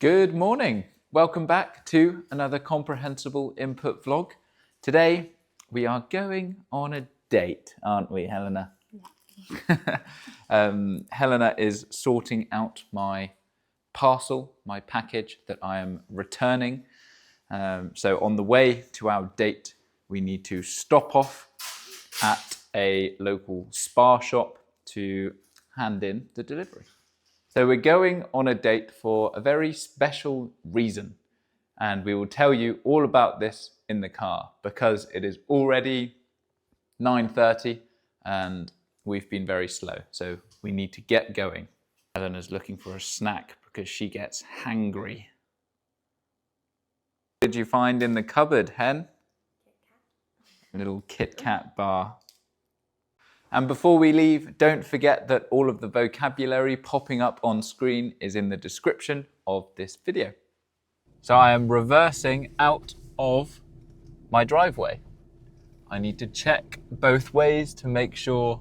Good morning. Welcome back to another Comprehensible Input vlog. Today we are going on a date, aren't we, Helena? Yeah. Helena is sorting out my parcel, my package that I am returning. So on the way to our date, we need to stop off at a local Spar shop to hand in the delivery. So we're going on a date for a very special reason, and we will tell you all about this in the car because it is already 9:30 and we've been very slow, so we need to get going. Eleanor's looking for a snack because she gets hangry. What did you find in the cupboard, Hen? A little Kit Kat bar. And before we leave, don't forget that all of the vocabulary popping up on screen is in the description of this video. So I am reversing out of my driveway. I need to check both ways to make sure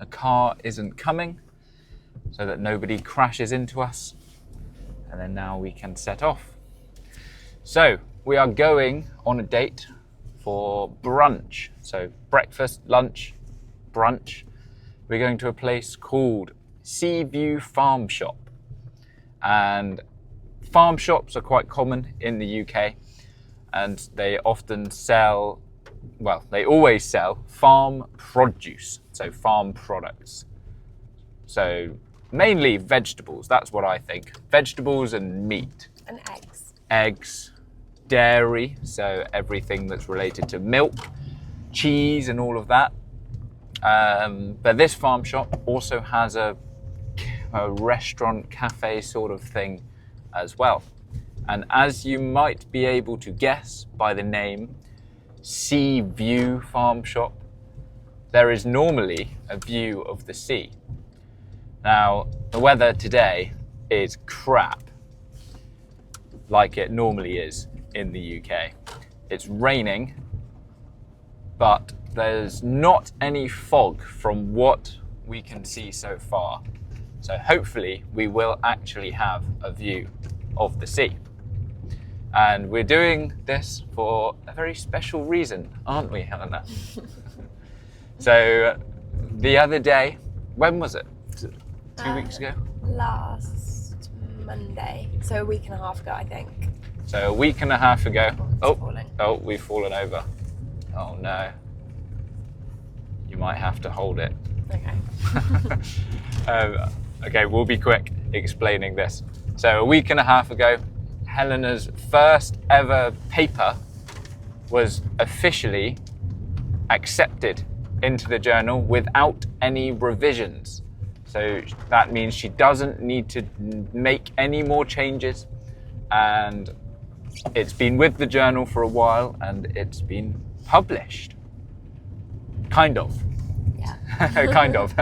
a car isn't coming so that nobody crashes into us. And then now we can set off. So we are going on a date for brunch. So breakfast, lunch, brunch. We're going to a place called Seaview Farm Shop, and farm shops are quite common in the UK, and they often sell, well, they always sell farm produce, so farm products. So mainly vegetables, that's what I think. Vegetables and meat. And eggs. Eggs, dairy, so everything that's related to milk, cheese and all of that. But this farm shop also has a restaurant cafe sort of thing as well. And as you might be able to guess by the name Seaview Farm Shop, there is normally a view of the sea. Now, the weather today is crap, like it normally is in the UK. It's raining, but there's not any fog from what we can see so far. So hopefully we will actually have a view of the sea. And we're doing this for a very special reason, aren't we, Helena? So the other day, when was it? Was it 2 weeks ago? Last Monday, so a week and a half ago, I think. So a week and a half ago. Falling. Oh, we've fallen over. Oh no. You might have to hold it. Okay. Okay, we'll be quick explaining this. So a week and a half ago, Helena's first ever paper was officially accepted into the journal without any revisions. So that means she doesn't need to make any more changes, and it's been with the journal for a while and it's been published. Kind of. Yeah. Kind of.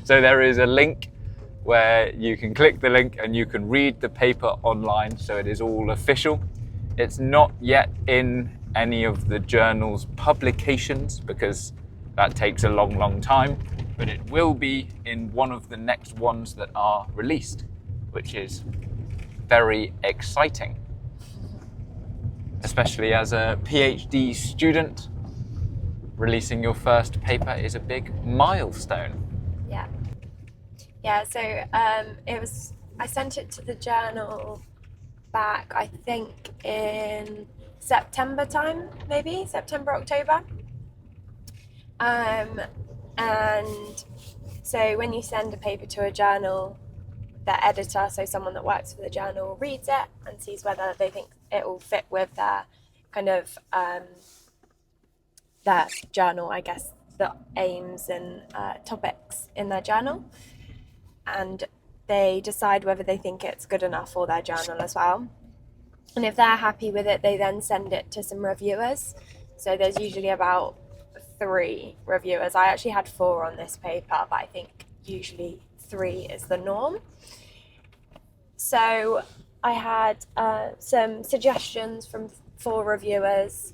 So there is a link where you can click the link and you can read the paper online, so it is all official. It's not yet in any of the journal's publications because that takes a long time, but it will be in one of the next ones that are released, which is very exciting. Especially as a PhD student, releasing your first paper is a big milestone. Yeah. Yeah, so I sent it to the journal back, I think in September time, maybe, September, October. And so when you send a paper to a journal, the editor, so someone that works for the journal, reads it and sees whether they think it will fit with their kind of their journal, I guess, the aims and topics in their journal, and they decide whether they think it's good enough for their journal as well. And if they're happy with it, they then send it to some reviewers. So there's usually about 3 reviewers. I actually had 4 on this paper, but I think usually 3 is the norm. So I had some suggestions from 4 reviewers.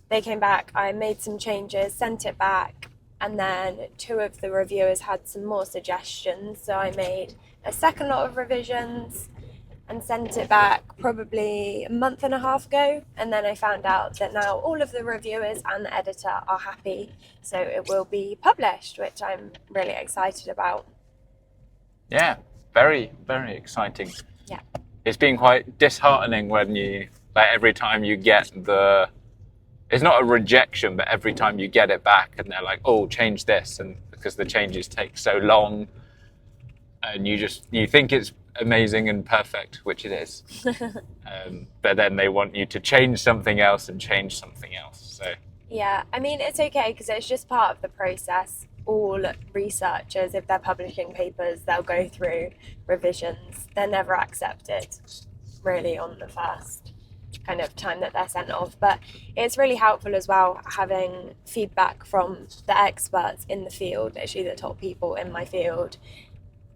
They came back, I made some changes, sent it back, and then 2 of the reviewers had some more suggestions. So I made a second lot of revisions, and sent it back probably a month and a half ago, and then I found out that now all of the reviewers and the editor are happy, so it will be published, which I'm really excited about. Yeah, very, very exciting. Yeah. It's been quite disheartening when you, like, every time you get the, it's not a rejection, but every time you get it back and they're like, oh, change this, and because the changes take so long, and you think it's amazing and perfect, which it is, but then they want you to change something else and change something else. So yeah, I mean, it's okay because it's just part of the process. All researchers, if they're publishing papers, they'll go through revisions. They're never accepted really on the first kind of time that they're sent off, but it's really helpful as well having feedback from the experts in the field, literally the top people in my field.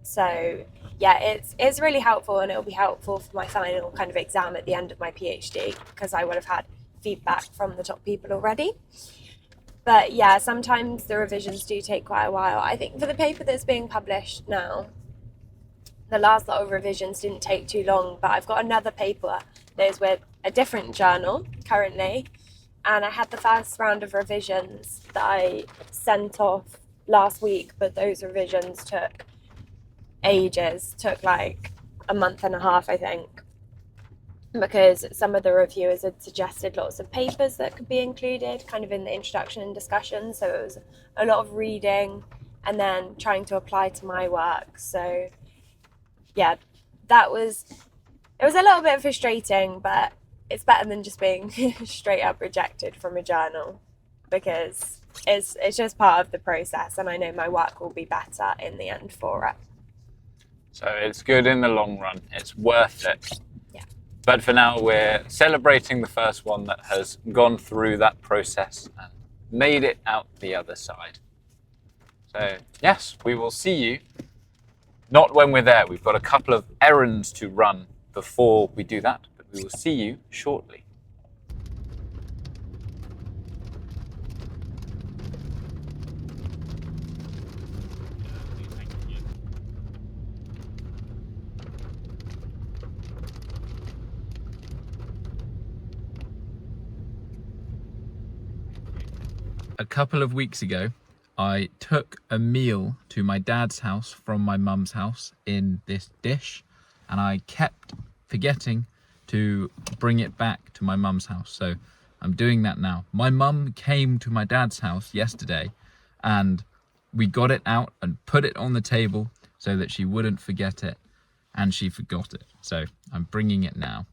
So yeah, it's really helpful, and it'll be helpful for my final kind of exam at the end of my PhD because I would have had feedback from the top people already. But yeah, sometimes the revisions do take quite a while. I think for the paper that's being published now, the last lot of revisions didn't take too long, but I've got another paper that is with a different journal currently, and I had the first round of revisions that I sent off last week, but those revisions took ages, took like a month and a half, I think, because some of the reviewers had suggested lots of papers that could be included kind of in the introduction and discussion, so it was a lot of reading and then trying to apply to my work. So yeah, it was a little bit frustrating, but it's better than just being straight up rejected from a journal, because it's just part of the process, and I know my work will be better in the end for it. So it's good in the long run. It's worth it. Yeah. But for now, we're celebrating the first one that has gone through that process and made it out the other side. So yes, we will see you. Not when we're there. We've got a couple of errands to run before we do that, but we will see you shortly. A couple of weeks ago, I took a meal to my dad's house from my mum's house in this dish, and I kept forgetting to bring it back to my mum's house. So I'm doing that now. My mum came to my dad's house yesterday and we got it out and put it on the table so that she wouldn't forget it, and she forgot it. So I'm bringing it now.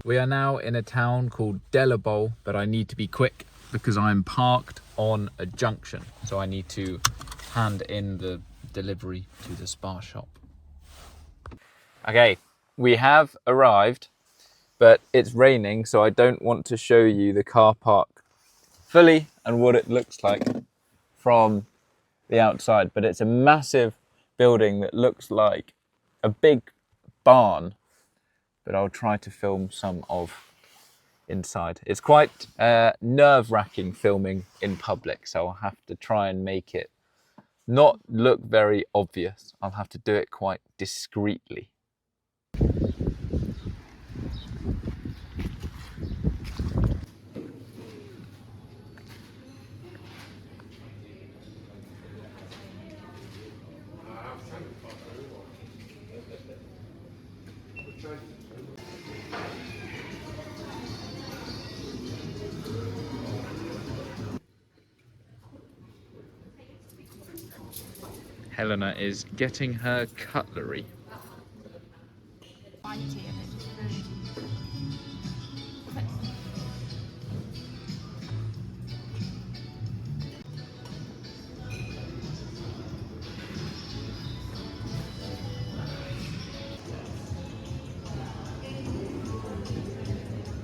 We are now in a town called Delabole, but I need to be quick because I'm parked on a junction. So I need to hand in the delivery to the Spar shop. Okay, we have arrived, but it's raining, so I don't want to show you the car park fully and what it looks like from the outside. But it's a massive building that looks like a big barn, but I'll try to film some of inside. It's quite nerve-wracking filming in public, so I'll have to try and make it not look very obvious. I'll have to do it quite discreetly. Helena is getting her cutlery.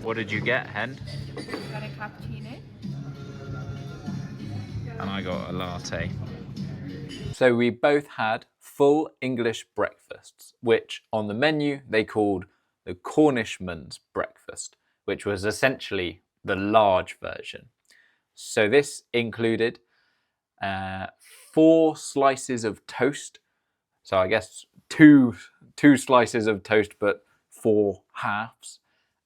What did you get, Hen? I got a cappuccino. And I got a latte. So we both had full English breakfasts, which on the menu they called the Cornishman's breakfast, which was essentially the large version. So this included 4 slices of toast. So I guess two slices of toast, but 4 halves,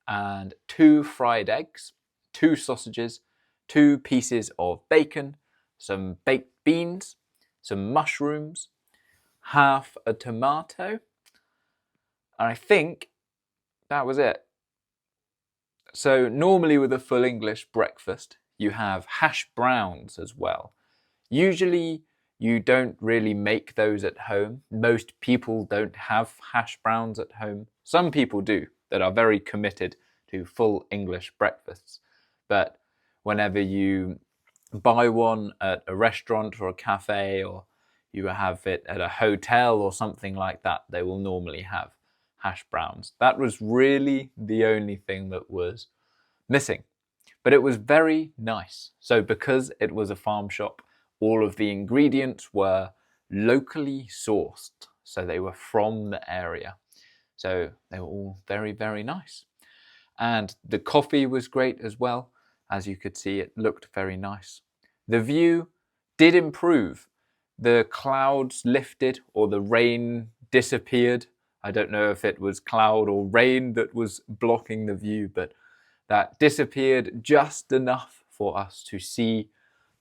and 2 fried eggs, 2 sausages, 2 pieces of bacon, some baked beans, some mushrooms, half a tomato, and I think that was it. So normally with a full English breakfast, you have hash browns as well. Usually you don't really make those at home. Most people don't have hash browns at home. Some people do that are very committed to full English breakfasts. But whenever you buy one at a restaurant or a cafe, or you have it at a hotel or something like that, they will normally have hash browns. That was really the only thing that was missing. But it was very nice. So because it was a farm shop, all of the ingredients were locally sourced. So they were from the area. So they were all very, very nice. And the coffee was great as well. As you could see, it looked very nice. The view did improve. The clouds lifted, or the rain disappeared. I don't know if it was cloud or rain that was blocking the view, but that disappeared just enough for us to see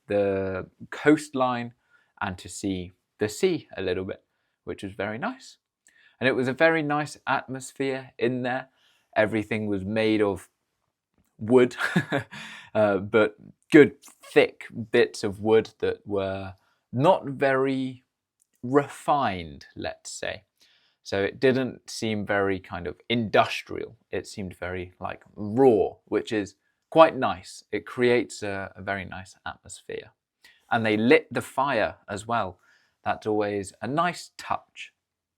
the coastline and to see the sea a little bit, which was very nice. And it was a very nice atmosphere in there. Everything was made of wood, but good thick bits of wood that were not very refined, let's say. So it didn't seem very kind of industrial. It seemed very like raw, which is quite nice. It creates a very nice atmosphere. And they lit the fire as well. That's always a nice touch.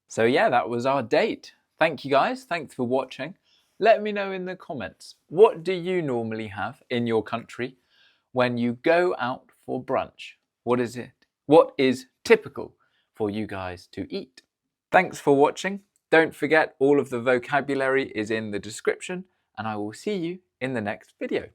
So yeah, that was our date. Thank you guys. Thanks for watching. Let me know in the comments, what do you normally have in your country when you go out for brunch? What is it? What is typical for you guys to eat? Thanks for watching. Don't forget, all of the vocabulary is in the description, and I will see you in the next video.